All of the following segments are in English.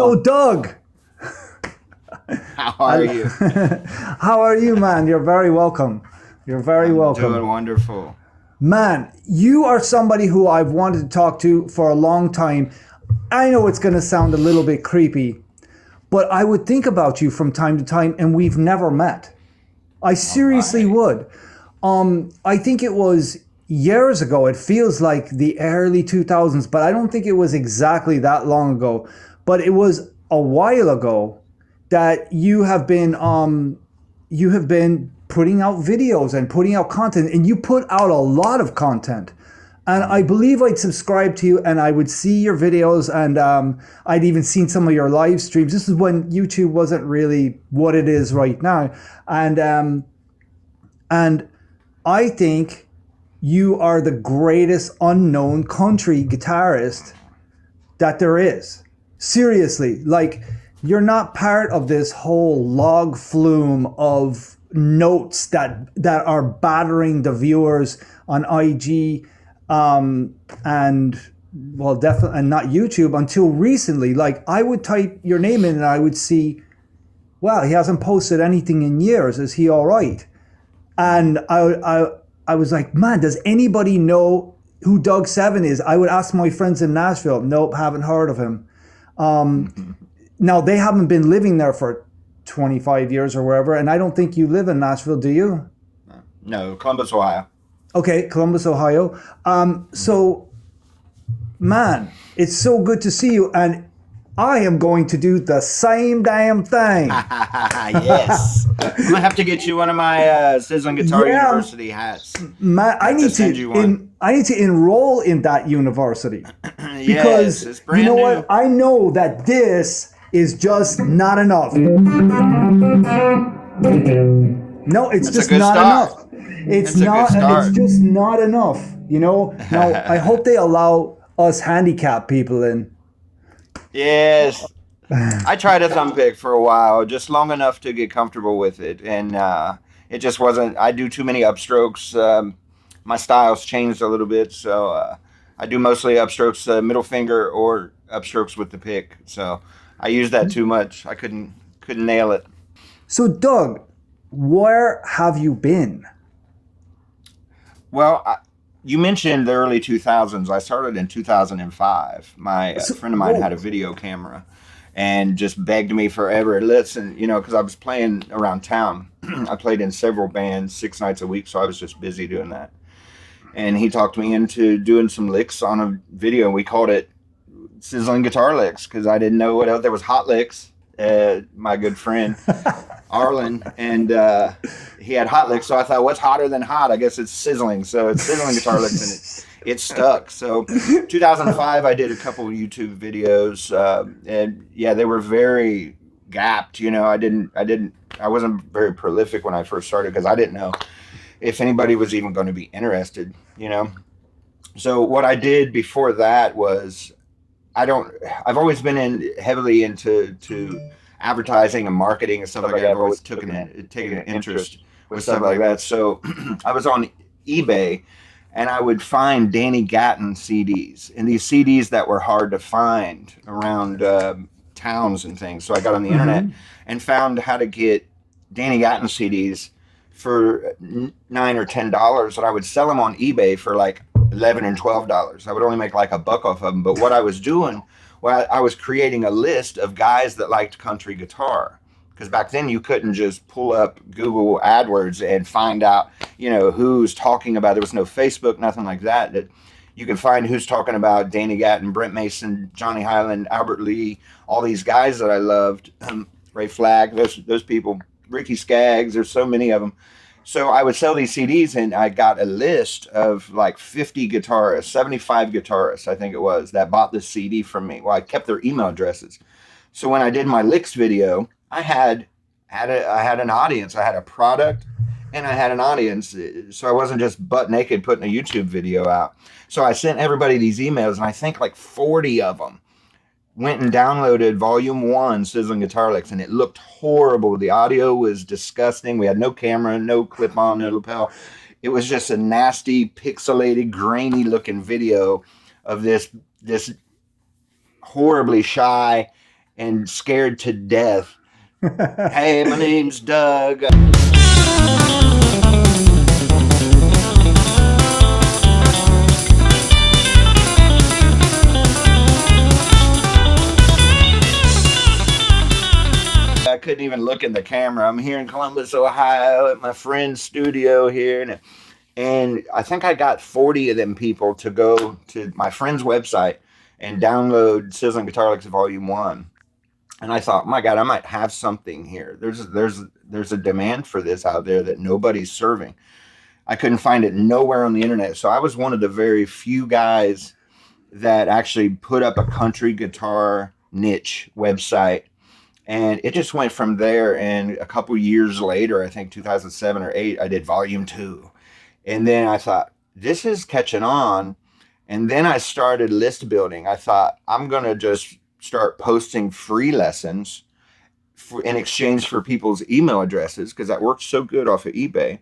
So, Doug, how are you? how are you, man? You're very welcome. You're very welcome. Doing wonderful. Man, you are somebody who I've wanted to talk to for a long time. I know it's going to sound a little bit creepy, but I would think about you from time to time, and we've never met. I seriously would. I think it was years ago. It feels like the early 2000s, but I don't think it was exactly that long ago. But it was a while ago that you have been putting out videos and putting out content, and you put out a lot of content. And I believe I'd subscribe to you, and I would see your videos, and I'd even seen some of your live streams. This is when YouTube wasn't really what it is right now, and I think you are the greatest unknown country guitarist that there is. Seriously, like, you're not part of this whole log flume of notes that are battering the viewers on IG, and well, definitely, and not YouTube until recently. Like, I would type your name in and I would see, wow, he hasn't posted anything in years. Is he all right? And I was like, man, does anybody know who Doug Seven is? I would ask my friends in Nashville. Nope, haven't heard of him. Now, they haven't been living there for 25 years or wherever, and I don't think you live in Nashville, do you? No, Columbus, Ohio. Okay, Columbus, Ohio. So, man, it's so good to see you, and I am going to do the same damn thing. Yes. I'm going to have to get you one of my Sizzling Guitar University hats. Man, I need to enroll in that university. Because, yes, it's brand you know new. what? I know that this is just not enough. No, it's That's just a good not start. enough. It's That's a not. good start. It's just not enough. You know. Now, I hope they allow us handicapped people in. Yes. I tried a thumb pick for a while, just long enough to get comfortable with it. And it just wasn't, I do too many upstrokes. My style's changed a little bit. So I do mostly upstrokes, middle finger, or upstrokes with the pick. So I use that too much. I couldn't nail it. So, Doug, where have you been? Well, you mentioned the early 2000s. I started in 2005. My friend of mine had a video camera and just begged me forever. Listen, because I was playing around town. I played in several bands 6 nights a week, so I was just busy doing that. And he talked me into doing some licks on a video. We called it Sizzling Guitar Licks because I didn't know what else. There was Hot Licks, my good friend Arlen, and he had Hot Licks. So I thought, what's hotter than hot? I guess it's sizzling. So it's Sizzling Guitar Licks, and it stuck. So 2005, I did a couple of YouTube videos, and yeah, they were very gapped. I wasn't very prolific when I first started because I didn't know if anybody was even going to be interested. So what I did before that was I've always been heavily into advertising and marketing and stuff like that. I've always taken an interest with stuff like that. So I was on eBay and I would find Danny Gatton CDs, and these CDs that were hard to find around towns and things. So I got on the internet and found how to get Danny Gatton CDs for $9 or $10, and I would sell them on eBay for like $11 and $12. I would only make like $1 off of them. But what I was doing, I was creating a list of guys that liked country guitar, because back then you couldn't just pull up Google AdWords and find out, who's talking about. There was no Facebook, nothing like that. That you could find who's talking about Danny Gatton, Brent Mason, Johnny Hyland, Albert Lee, all these guys that I loved, Ray Flagg, those people. Ricky Skaggs, there's so many of them. So I would sell these CDs, and I got a list of like 50 guitarists, 75 guitarists, I think it was, that bought this CD from me. Well, I kept their email addresses. So when I did my licks video, I had an audience. I had a product and I had an audience. So I wasn't just butt naked putting a YouTube video out. So I sent everybody these emails, and I think like 40 of them went and downloaded Volume 1 Sizzling Guitar Licks, and it looked horrible. The audio was disgusting. We had no camera, no clip-on, no lapel. It was just a nasty, pixelated, grainy-looking video of this horribly shy and scared to death. Hey, my name's Doug. I couldn't even look in the camera. I'm here in Columbus, Ohio, at my friend's studio here, and I think I got 40 of them people to go to my friend's website and download Sizzling Guitar Licks Volume 1. And I thought, my God, I might have something here. There's a demand for this out there that nobody's serving. I couldn't find it nowhere on the internet. So I was one of the very few guys that actually put up a country guitar niche website. And it just went from there. And a couple years later, I think 2007 or 8, I did Volume 2. And then I thought, this is catching on. And then I started list building. I thought, I'm going to just start posting free lessons in exchange for people's email addresses, because that works so good off of eBay.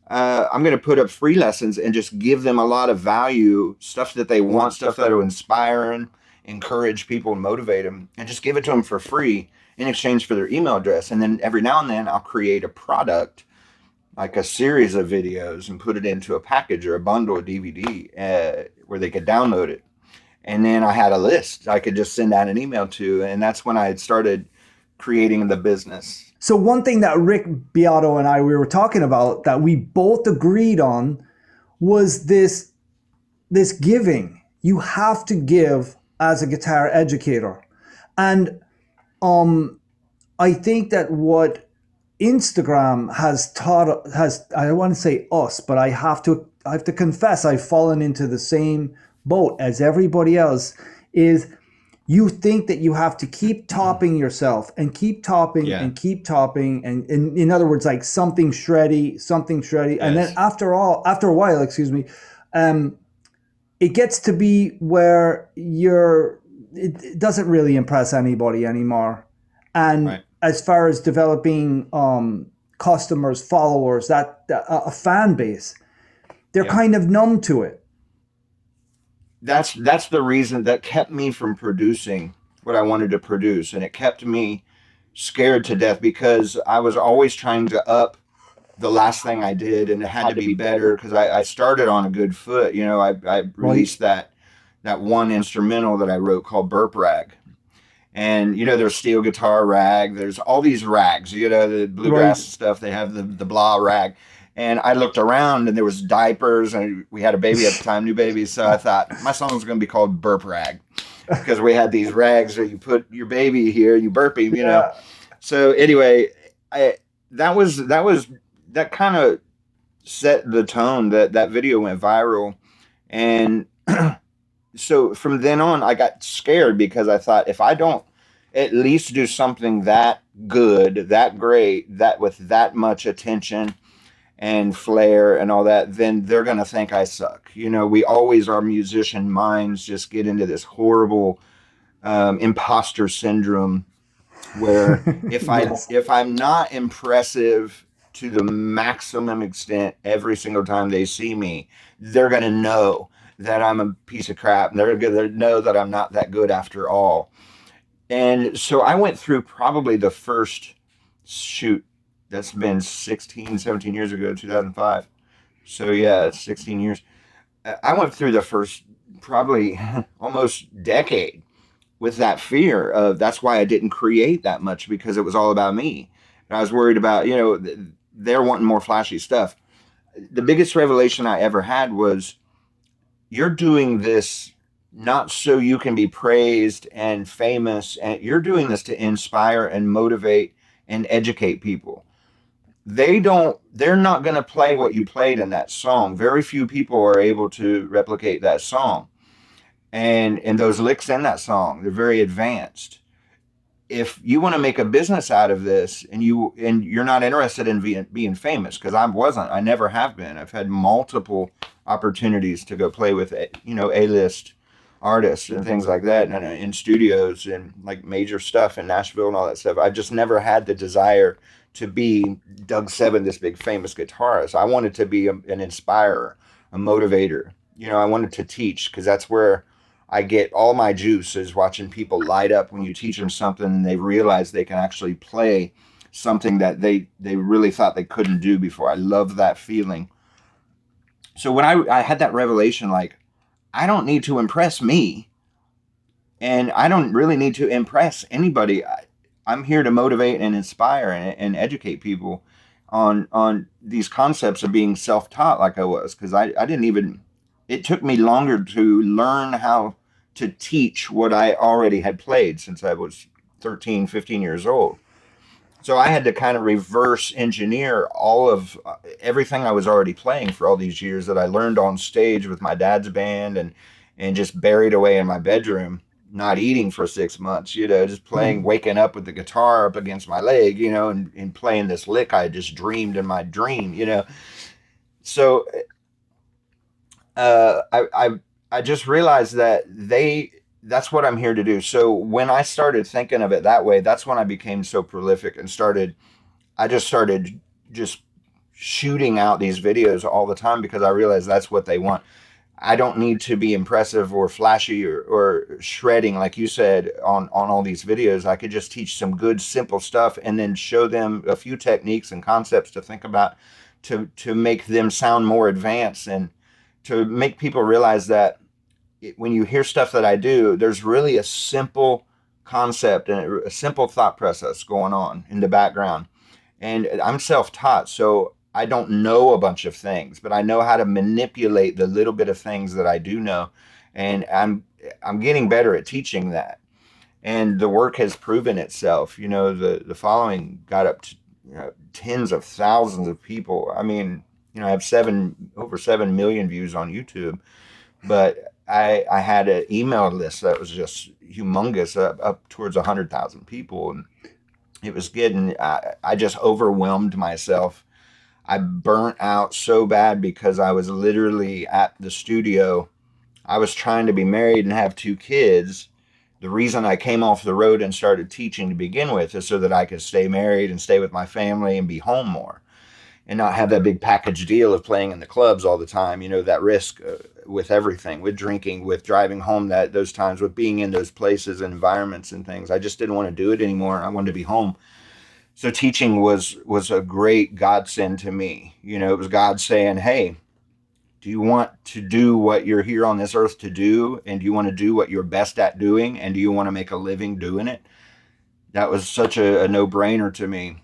I'm going to put up free lessons and just give them a lot of value, stuff that they want, stuff that will inspire and encourage people and motivate them, and just give it to them for free in exchange for their email address. And then every now and then I'll create a product, like a series of videos, and put it into a package or a bundle, a DVD, where they could download it. And then I had a list I could just send out an email to, and that's when I had started creating the business. So one thing that Rick Beato and we were talking about that we both agreed on was this giving. You have to give as a guitar educator. And I think that what Instagram has taught I don't want to say us, but I have to confess I've fallen into the same boat as everybody else, is you think that you have to keep topping yourself and keep topping and keep topping, and in other words, like something shreddy, yes. And then after a while, it gets to be where it doesn't really impress anybody anymore. And as far as developing customers, followers, a fan base, they're kind of numb to it. That's the reason that kept me from producing what I wanted to produce. And it kept me scared to death, because I was always trying to up the last thing I did, and it had to be better, because I started on a good foot. You know, I released that one instrumental that I wrote called Burp Rag. And, you know, there's steel guitar rag. There's all these rags, you know, the bluegrass stuff. They have the blah rag. And I looked around, and there was diapers, and we had a baby at the time, new baby. So I thought my song was going to be called Burp Rag, because we had these rags where you put your baby here, you burp him, you know. So anyway, that kind of set the tone. That video went viral. And so from then on, I got scared, because I thought, if I don't at least do something that good, that great, that with that much attention and flair and all that, then they're going to think I suck. You know, our musician minds just get into this horrible imposter syndrome, where if I'm not impressive to the maximum extent every single time they see me, they're going to know that I'm a piece of crap, and they're going to know that I'm not that good after all. And so I went through probably the first shoot. That's been 17 years ago, 2005. So yeah, it's 16 years. I went through the first probably almost decade with that fear of, that's why I didn't create that much, because it was all about me. And I was worried about, you know, they're wanting more flashy stuff. The biggest revelation I ever had was, you're doing this not so you can be praised and famous, and you're doing this to inspire and motivate and educate people. They're not going to play what you played in that song. Very few people are able to replicate that song. And those licks in that song, they're very advanced. If you want to make a business out of this, and you're not interested in being famous, because I never have been. I've had multiple opportunities to go play with, you know, A-list artists and things like that, and in studios and like major stuff in Nashville and all that stuff. I've just never had the desire to be Doug Seven, this big famous guitarist. I wanted to be an inspirer, a motivator. You know, I wanted to teach, because that's where I get all my juice is watching people light up when you teach them something and they realize they can actually play something that they really thought they couldn't do before. I love that feeling. So when I had that revelation, like, I don't need to impress me, and I don't really need to impress anybody. I'm here to motivate and inspire and educate people on these concepts of being self-taught like I was, because I didn't even, it took me longer to learn how to teach what I already had played since I was 13, 15 years old. So I had to kind of reverse engineer all of everything I was already playing for all these years that I learned on stage with my dad's band and just buried away in my bedroom, not eating for 6 months, just playing, waking up with the guitar up against my leg, and playing this lick I just dreamed in my dream, So I just realized that that's what I'm here to do. So when I started thinking of it that way, that's when I became so prolific and I just started shooting out these videos all the time, because I realized that's what they want. I don't need to be impressive or flashy or shredding, like you said, on all these videos. I could just teach some good, simple stuff and then show them a few techniques and concepts to think about to make them sound more advanced, and to make people realize that when you hear stuff that I do, there's really a simple concept and a simple thought process going on in the background. And I'm self-taught, so I don't know a bunch of things, but I know how to manipulate the little bit of things that I do know. And I'm getting better at teaching that. And the work has proven itself. The following got up to tens of thousands of people. I mean, I have over 7 million views on YouTube, but I had an email list that was just humongous, up towards 100,000 people. And it was getting, I just overwhelmed myself. I burnt out so bad because I was literally at the studio. I was trying to be married and have 2 kids. The reason I came off the road and started teaching to begin with is so that I could stay married and stay with my family and be home more, and not have that big package deal of playing in the clubs all the time. That risk with everything, with drinking, with driving home, those times, with being in those places and environments and things. I just didn't want to do it anymore. I wanted to be home. So teaching was a great godsend to me. It was God saying, hey, do you want to do what you're here on this earth to do? And do you want to do what you're best at doing? And do you want to make a living doing it? That was such a no-brainer to me.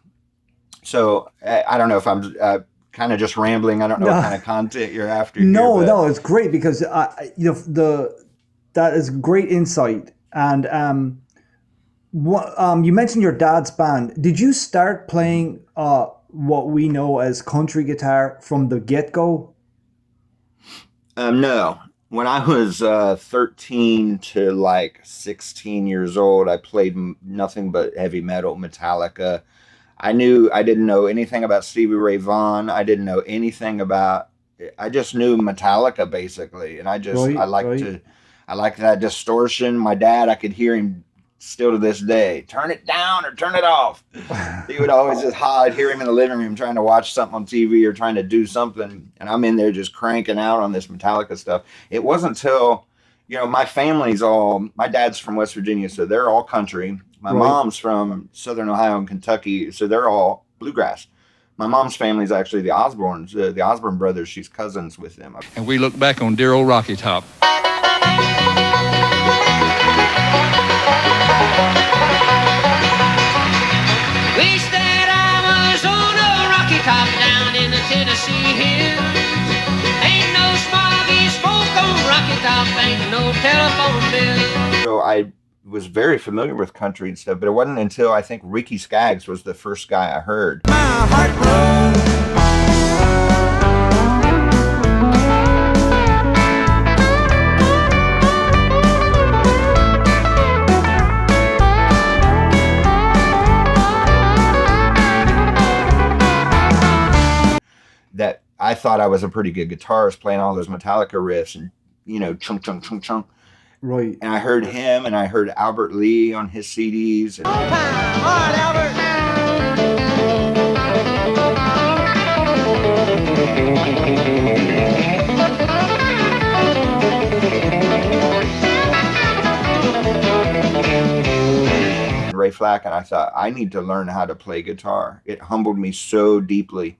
So I don't know if I'm kind of just rambling. I don't know what kind of content you're after. No, it's great, because that is great insight. And you mentioned your dad's band. Did you start playing what we know as country guitar from the get-go? No. When I was 13 to like 16 years old, I played nothing but heavy metal, Metallica. I didn't know anything about Stevie Ray Vaughan. I didn't know anything about, I just knew Metallica basically. And I liked that distortion. My dad, I could hear him still to this day, turn it down or turn it off. He would always just I'd hear him in the living room trying to watch something on TV or trying to do something, and I'm in there just cranking out on this Metallica stuff. It wasn't until, my dad's from West Virginia, so they're all country. My mom's from Southern Ohio and Kentucky, so they're all bluegrass. My mom's family is actually the Osbornes, the Osborne brothers. She's cousins with them. And we look back on dear old Rocky Top. Wish that I was on a Rocky Top down in the Tennessee hills. Ain't no smoggy smoke on Rocky Top, ain't no telephone bill. So I was very familiar with country and stuff, but it wasn't until I think Ricky Skaggs was the first guy I heard. My heart broke. That I thought I was a pretty good guitarist playing all those Metallica riffs and, chunk, chunk, chunk, chunk. Right. And I heard him, and I heard Albert Lee on his CDs. And All right, Albert. flack, and I thought, I need to learn how to play guitar. It humbled me so deeply.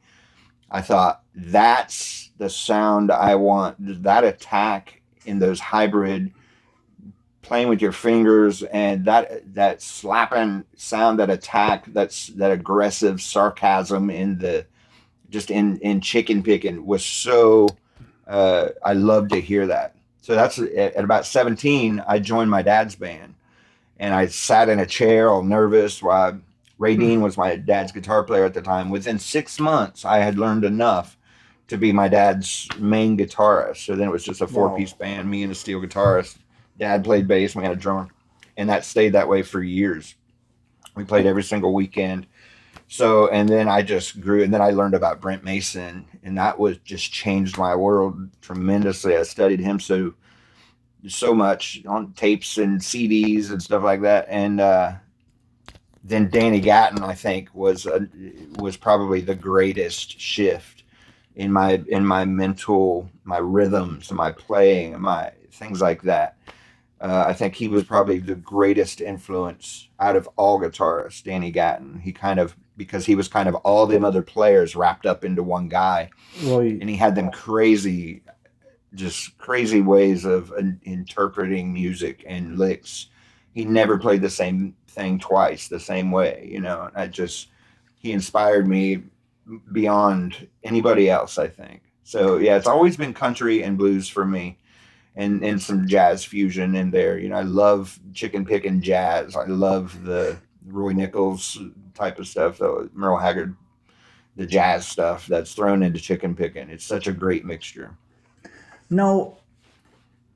I thought, that's the sound I want. That attack in those hybrid, playing with your fingers, and that slapping sound, that attack, that aggressive sarcasm in in chicken picking was so, I love to hear that. So that's at about 17, I joined my dad's band, and I sat in a chair all nervous while Ray Dean was my dad's guitar player at the time. Within 6 months, I had learned enough to be my dad's main guitarist. So then it was just a 4-piece band, me and a steel guitarist. Dad played bass, we had a drummer, and that stayed that way for years. We played every single weekend. So, and then I just grew, and then I learned about Brent Mason, and that was just changed my world tremendously. I studied him so much on tapes and CDs and stuff like that. And then Danny Gatton, I think, was probably the greatest shift in my mental, my rhythms, my playing, my things like that. I think he was probably the greatest influence out of all guitarists, Danny Gatton. Because he was kind of all them other players wrapped up into one guy. Right. And he had them crazy ways of interpreting music and licks. He never played the same thing twice, the same way, you know. He inspired me beyond anybody else, I think. So yeah, it's always been country and blues for me. And some jazz fusion in there. You know, I love chicken picking jazz. I love the Roy Nichols type of stuff, the Merle Haggard, the jazz stuff that's thrown into chicken picking. It's such a great mixture. Now,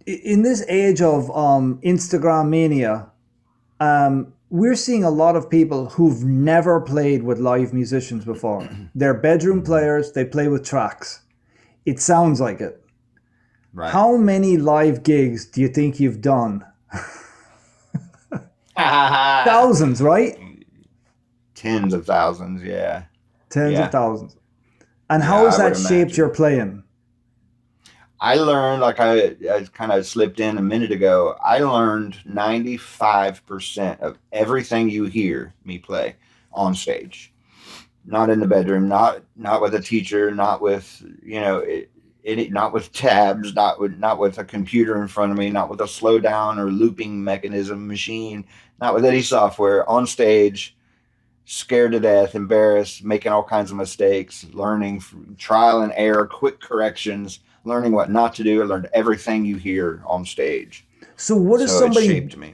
in this age of Instagram mania, we're seeing a lot of people who've never played with live musicians before. They're bedroom players. They play with tracks. It sounds like it. Right. How many live gigs do you think you've done? Thousands, right? Tens of thousands, yeah. Tens of thousands. And how has that shaped your playing? I learned, like I kind of slipped in a minute ago, I learned 95% of everything you hear me play on stage. Not in the bedroom, not with a teacher, not with, you know, not with tabs, not with a computer in front of me, not with a slow down or looping mechanism machine, not with any software, on stage, scared to death, embarrassed, making all kinds of mistakes, learning trial and error, quick corrections, learning what not to do. I learned everything you hear on stage. So what does somebody, it shaped me.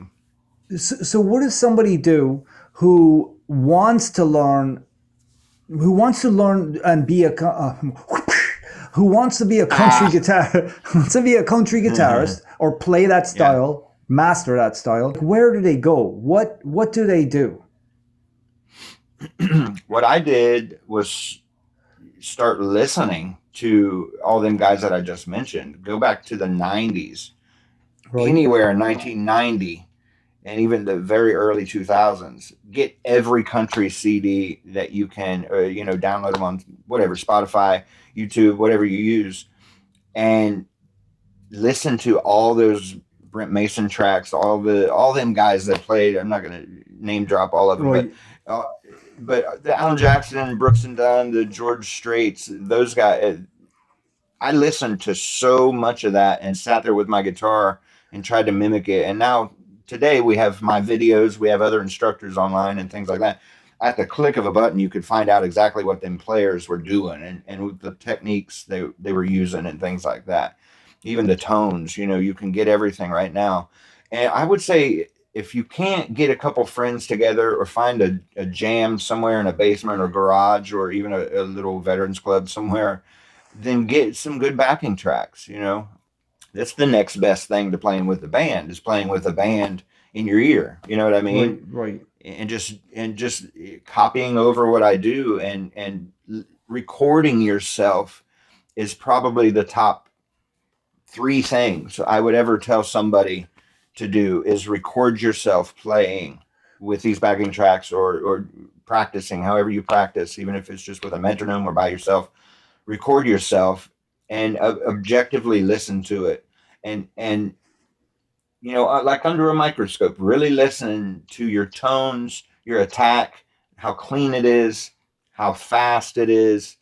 So what does somebody do who wants to learn and be who wants to be a country guitarist or play that style, master that style? Where do they go? What do they do? What I did was start listening to all them guys that I just mentioned. Go back to the 90s, anywhere in 1990, and even the very early 2000s. Get every country CD that you can, download them on whatever, Spotify, YouTube, whatever you use, and listen to all those Brent Mason tracks, all them guys that played. I'm not going to name drop all of them, but the Alan Jackson, Brooks and Dunn, the George Straits, those guys. I listened to so much of that and sat there with my guitar and tried to mimic it. And now today we have my videos, we have other instructors online and things like that. At the click of a button, you could find out exactly what them players were doing and the techniques they were using and things like that. Even the tones, you can get everything right now. And I would say, if you can't get a couple friends together or find a jam somewhere in a basement or garage or even a little veterans club somewhere, then get some good backing tracks. That's the next best thing to playing with the band, is playing with a band in your ear. You know what I mean? Right. And just copying over what I do and recording yourself is probably the top 3 things I would ever tell somebody to do, is record yourself playing with these backing tracks or practicing, however you practice, even if it's just with a metronome or by yourself. Record yourself and objectively listen to it. And like under a microscope, really listen to your tones, your attack, how clean it is, how fast it is,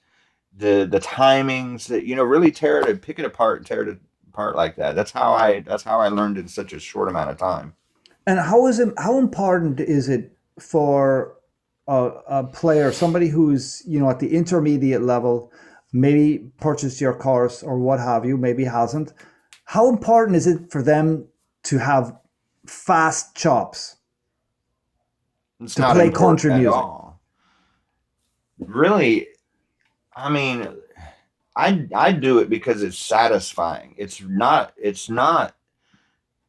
the timings that, really pick it apart and tear it apart like that. That's how I learned in such a short amount of time. And how important is it for a player, somebody who's at the intermediate level, maybe purchased your course or what have you, maybe hasn't? How important is it for them to have fast chops It's to not play important country at music? all. Really, I mean, I do it because it's satisfying. It's not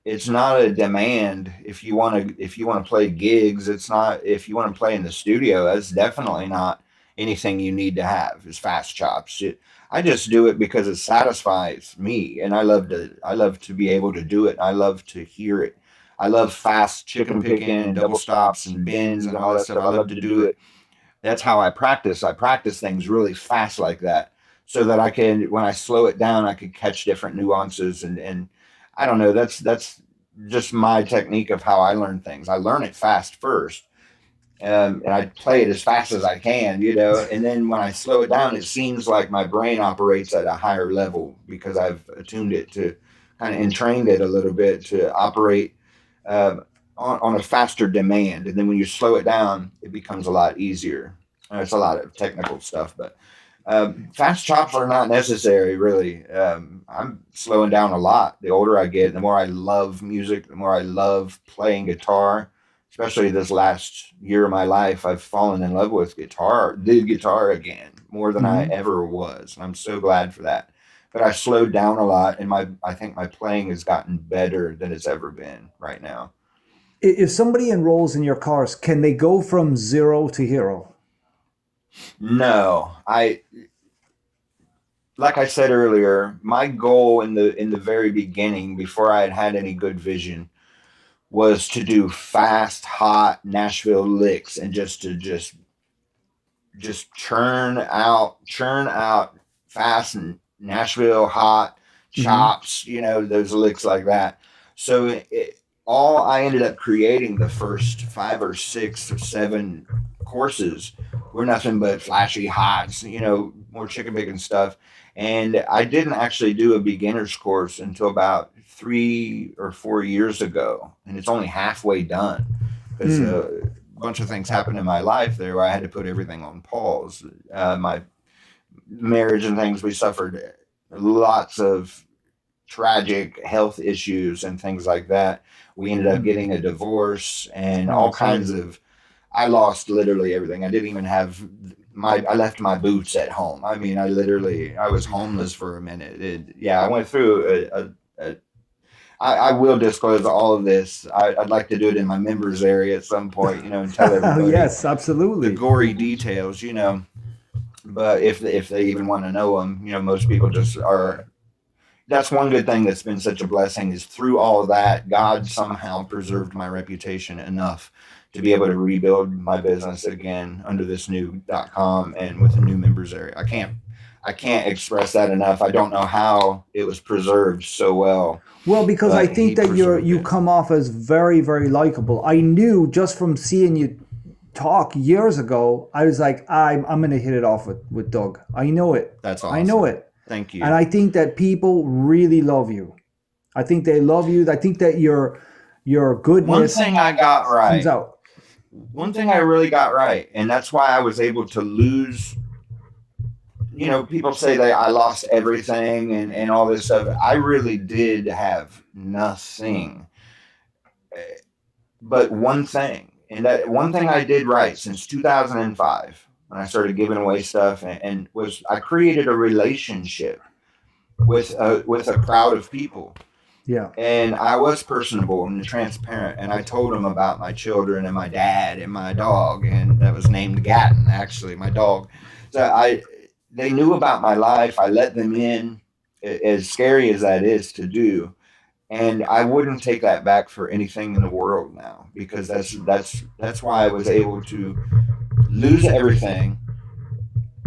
a demand. If you want to play gigs, it's not. If you want to play in the studio, that's definitely not anything you need to have is fast chops. I just do it because it satisfies me, and I love to be able to do it. I love to hear it. I love fast chicken picking and double stops and bends and all that stuff. I love to do it. That's how I practice. I practice things really fast like that, so that I can, when I slow it down, I can catch different nuances and I don't know. That's just my technique of how I learn things. I learn it fast first, and I play it as fast as I can, And then when I slow it down, it seems like my brain operates at a higher level because I've attuned it to, kind of entrained it a little bit to operate on a faster demand. And then when you slow it down, it becomes a lot easier. It's a lot of technical stuff, but fast chops are not necessary, really. I'm slowing down a lot. The older I get, the more I love music, the more I love playing guitar. Especially this last year of my life, I've fallen in love with the guitar again, more than I ever was. And I'm so glad for that. But I slowed down a lot, and I think my playing has gotten better than it's ever been right now. If somebody enrolls in your course, can they go from 0 to hero? No, like I said earlier, my goal in the very beginning, before I had any good vision, was to do fast, hot Nashville licks and just churn out fast and Nashville hot chops, those licks like that. So all I ended up creating the first 5 or 6 or 7 courses were nothing but flashy hots, more chicken picking stuff. And I didn't actually do a beginner's course until about 3 or 4 years ago, and it's only halfway done because a bunch of things happened in my life there where I had to put everything on pause. My marriage and things, we suffered lots of tragic health issues and things like that. We ended up getting a divorce and all kinds of. I lost literally everything. I didn't even have I left my boots at home. I mean, I was homeless for a minute. I went through I will disclose all of this. I'd like to do it in my members area at some point, and tell everybody. Yes, absolutely. The gory details, But if they even want to know them, most people just are. That's one good thing that's been such a blessing is through all of that, God somehow preserved my reputation enough to be able to rebuild my business again under this new .com and with a new members area. I can't express that enough. I don't know how it was preserved so well. Well, because I think that you come off as very, very likable. I knew just from seeing you talk years ago, I was like, I'm going to hit it off with Doug. I know it. That's awesome. I know it. Thank you. And I think that people really love you. I think they love you. I think that your goodness. One thing I got right. Comes out. One thing I really got right, and that's why I was able to lose. People say that I lost everything and all this stuff. I really did have nothing. But one thing, and that one thing I did right since 2005, when I started giving away stuff, and was I created a relationship with a crowd of people. Yeah. And I was personable and transparent, and I told them about my children and my dad and my dog, and that was named Gatton, actually, my dog. So they knew about my life. I let them in, as scary as that is to do. And I wouldn't take that back for anything in the world now, because that's why I was able to lose everything,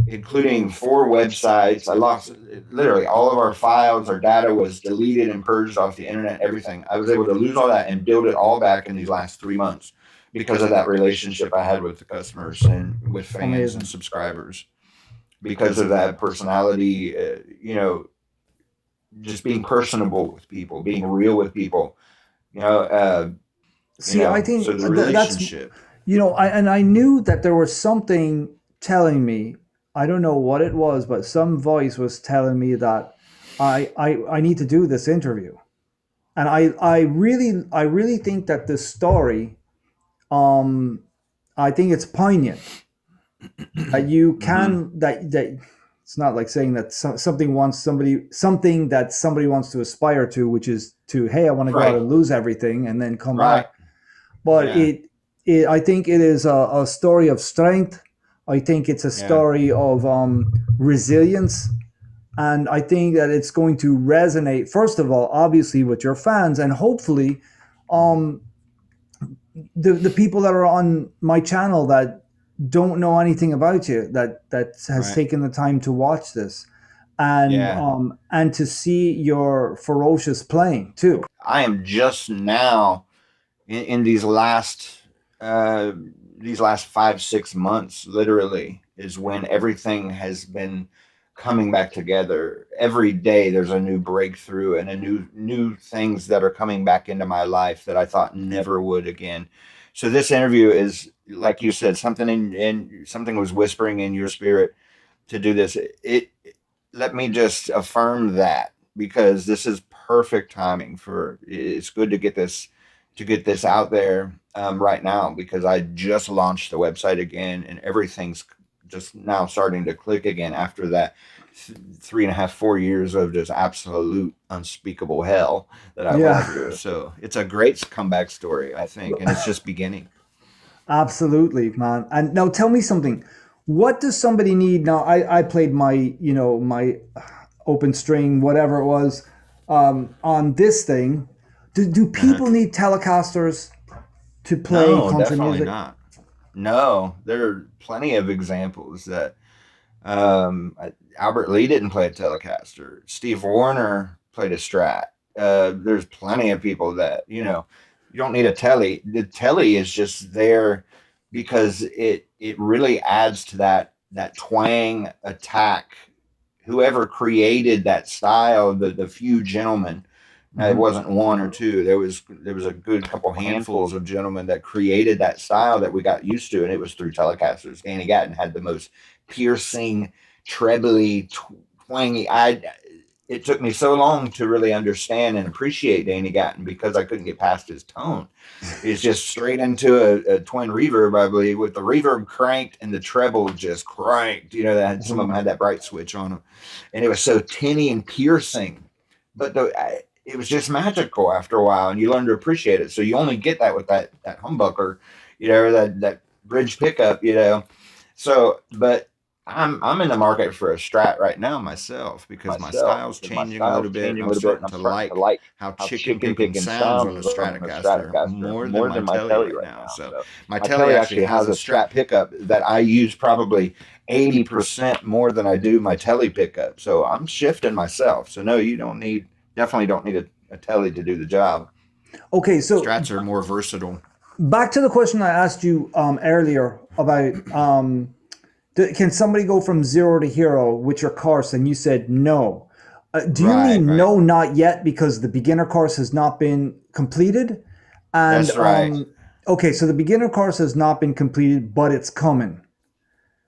including 4 websites. I lost literally all of our files. Our data was deleted and purged off the internet, everything. I was able to lose all that and build it all back in these last 3 months. because of that relationship I had with the customers and with fans Amazing. and subscribers. Because of that personality, just being personable with people, being real with people, See, I think so the that's, relationship. I knew that there was something telling me, I don't know what it was, but some voice was telling me that I need to do this interview. And I really think that this story, I think it's poignant that you can, that it's not like saying that something that somebody wants to aspire to, which is to, hey, I want to go out and lose everything and then come back. But I think it is a story of strength. I think it's a story of resilience. And I think that it's going to resonate, first of all, obviously, with your fans, and hopefully the people that are on my channel that don't know anything about you, that has taken the time to watch this and to see your ferocious playing too. I am just now in these last 5-6 months, literally, is when everything has been coming back together. Every day there's a new breakthrough and a new things that are coming back into my life that I thought never would again. So this interview is, like you said, something was whispering in your spirit to do this. Let me just affirm that, because this is perfect timing it's good to get this out there right now, because I just launched the website again and everything's just now starting to click again after that 3.5-4 years of just absolute unspeakable hell that I went through. So it's a great comeback story, I think, and it's just beginning. Absolutely, man. And now tell me something. What does somebody need now? I played my open string, whatever it was, on this thing. Do people need Telecasters to play country definitely music? Not. No, there are plenty of examples that Albert Lee didn't play a Telecaster. Steve Wariner played a Strat. There's plenty of people that, you don't need a Tele. The Tele is just there because it really adds to that twang attack. Whoever created that style, the few gentlemen, it wasn't one or two. There was a good couple handfuls of gentlemen that created that style that we got used to, and it was through Telecasters. Danny Gatton had the most piercing, trebly, twangy. It took me so long to really understand and appreciate Danny Gatton because I couldn't get past his tone. It's just straight into a twin reverb, I believe, with the reverb cranked and the treble just cranked. That some of them had that bright switch on them, and it was so tinny and piercing. But it was just magical after a while, and you learn to appreciate it. So you only get that with that humbucker, that bridge pickup, So, but I'm in the market for a Strat right now myself, because my style's changing a little bit. And I'm starting to like how chicken picking sounds on the Stratocaster more than my Tele right now. So my Tele actually has a Strat pickup that I use probably 80% more than I do my Tele pickup. So I'm shifting myself. So no, you definitely don't need a Tele to do the job. Okay, so Strats are more versatile. Back to the question I asked you earlier about can somebody go from zero to hero with your course, and you said no. Do you mean no, not yet, because the beginner course has not been completed? And, that's right. Okay, so the beginner course has not been completed, but it's coming.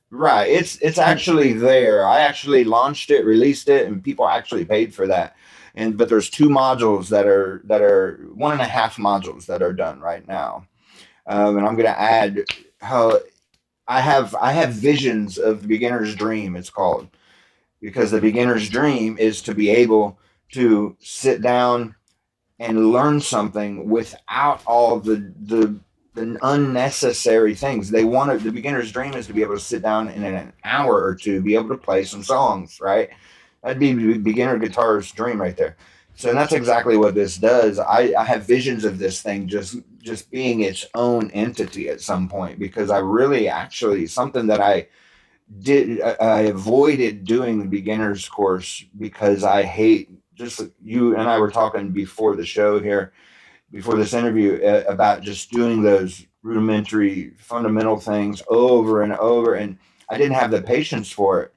Right, it's actually there. I actually launched it, released it, and people actually paid for that. But there's 2 modules that are 1.5 modules that are done right now, and I'm going to add how I have visions of the beginner's dream. It's called, because the beginner's dream is to be able to sit down and learn something without all the unnecessary things. The beginner's dream is to be able to sit down and in an hour or two be able to play some songs, right? That'd be the beginner guitarist's dream right there. So that's exactly what this does. I have visions of this thing just being its own entity at some point, because I really actually, something that I avoided doing the beginner's course because I hate, just you and I were talking before the show here, before this interview, about just doing those rudimentary, fundamental things over and over. And I didn't have the patience for it.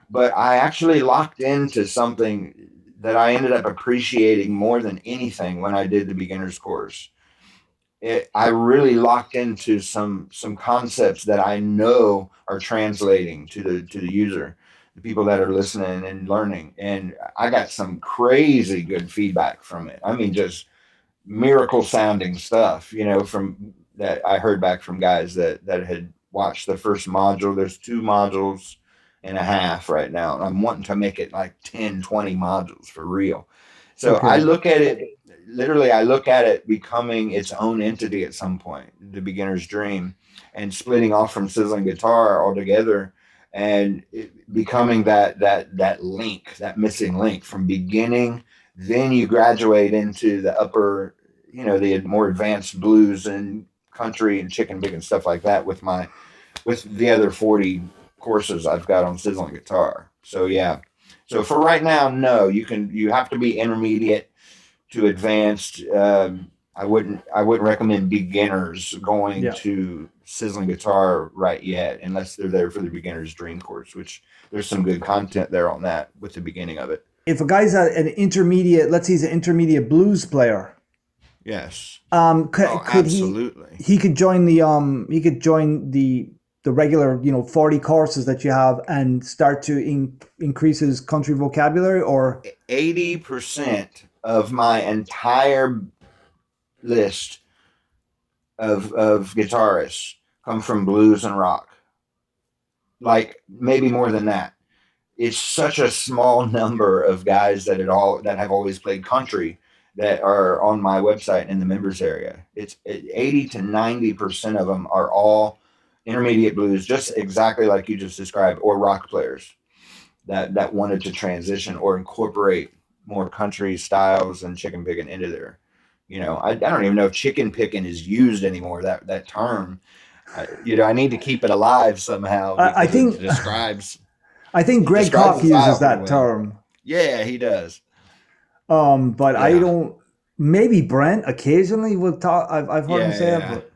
But I actually locked into something that I ended up appreciating more than anything when I did the beginner's course. I really locked into some concepts that I know are translating to the user, the people that are listening and learning. And I got some crazy good feedback from it. I mean, just miracle sounding stuff, from that I heard back from guys that had watched the first module. There's 2 modules and a half right now. And I'm wanting to make it like 10, 20 modules for real. So Okay. I look at it becoming its own entity at some point, the beginner's dream, and splitting off from sizzling guitar altogether, and becoming that link, that missing link from beginning. Then you graduate into the upper, the more advanced blues and country and chicken big and stuff like that with the other 40 courses I've got on sizzling guitar. So yeah. So for right now, no, you have to be intermediate to advanced. I wouldn't recommend beginners going to sizzling guitar right yet, unless they're there for the beginner's dream course, which there's some good content there on that with the beginning of it. If a guy's an intermediate, let's say he's an intermediate blues player, yes, could absolutely. He could join the regular 40 courses that you have and start to increase his country vocabulary. Or 80% of my entire list of guitarists come from blues and rock, like maybe more than that. It's such a small number of guys that have always played country that are on my website in the members area. It's 80 to 90% of them are all intermediate blues, just exactly like you just described, or rock players that wanted to transition or incorporate more country styles and chicken picking into their, I don't even know if chicken picking is used anymore, that term. I need to keep it alive somehow. I think it describes. I think Greg Koch uses that term. Yeah, he does. But yeah. I don't. Maybe Brent occasionally will talk. I've heard him say it. But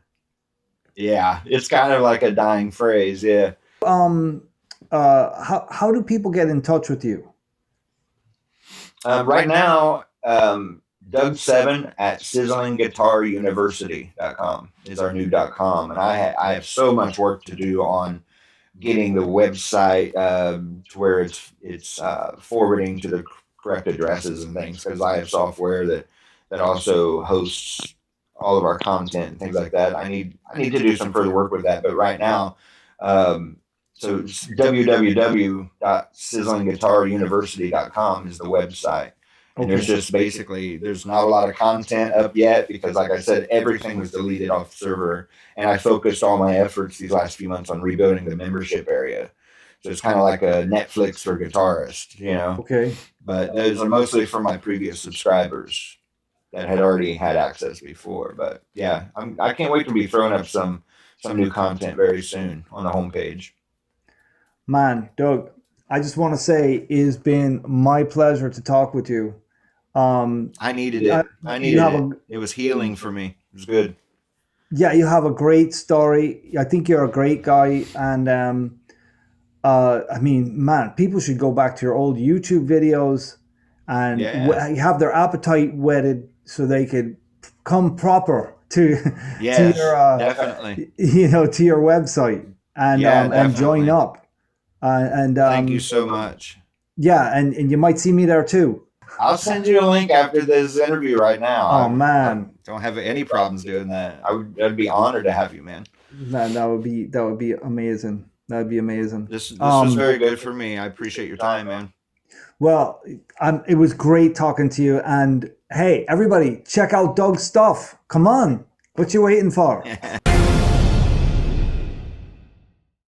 yeah, it's kind of like a dying phrase. Yeah. How do people get in touch with you? Right now, Doug7 at sizzlingguitaruniversity.com is our new .com, and I have so much work to do on getting the website to where it's forwarding to the correct addresses and things, because I have software that also hosts all of our content and things like that. I need to do some further work with that, but right now, so it's www.sizzlingguitaruniversity.com is the website. And there's just there's not a lot of content up yet because, like I said, everything was deleted off the server. And I focused all my efforts these last few months on rebuilding the membership area. So it's kind of like a Netflix for guitarists, Okay. But those are mostly for my previous subscribers that had already had access before. But yeah, I can't wait to be throwing up some new content very soon on the homepage. Man, Doug, I just want to say it has been my pleasure to talk with you. I needed it. It was healing for me. It was good. Yeah, you have a great story. I think you're a great guy. And I mean, man, people should go back to your old YouTube videos and have their appetite whetted so they could come proper to your definitely. To your website and join up. Thank you so much. Yeah, and you might see me there too. I'll send you a link after this interview right now. Oh man, I don't have any problems doing that. I'd be honored to have you, man. Man, that would be amazing. That would be amazing. This was very good for me. I appreciate your time, man. Well, it was great talking to you. And hey, everybody, check out Doug's stuff. Come on, what you waiting for?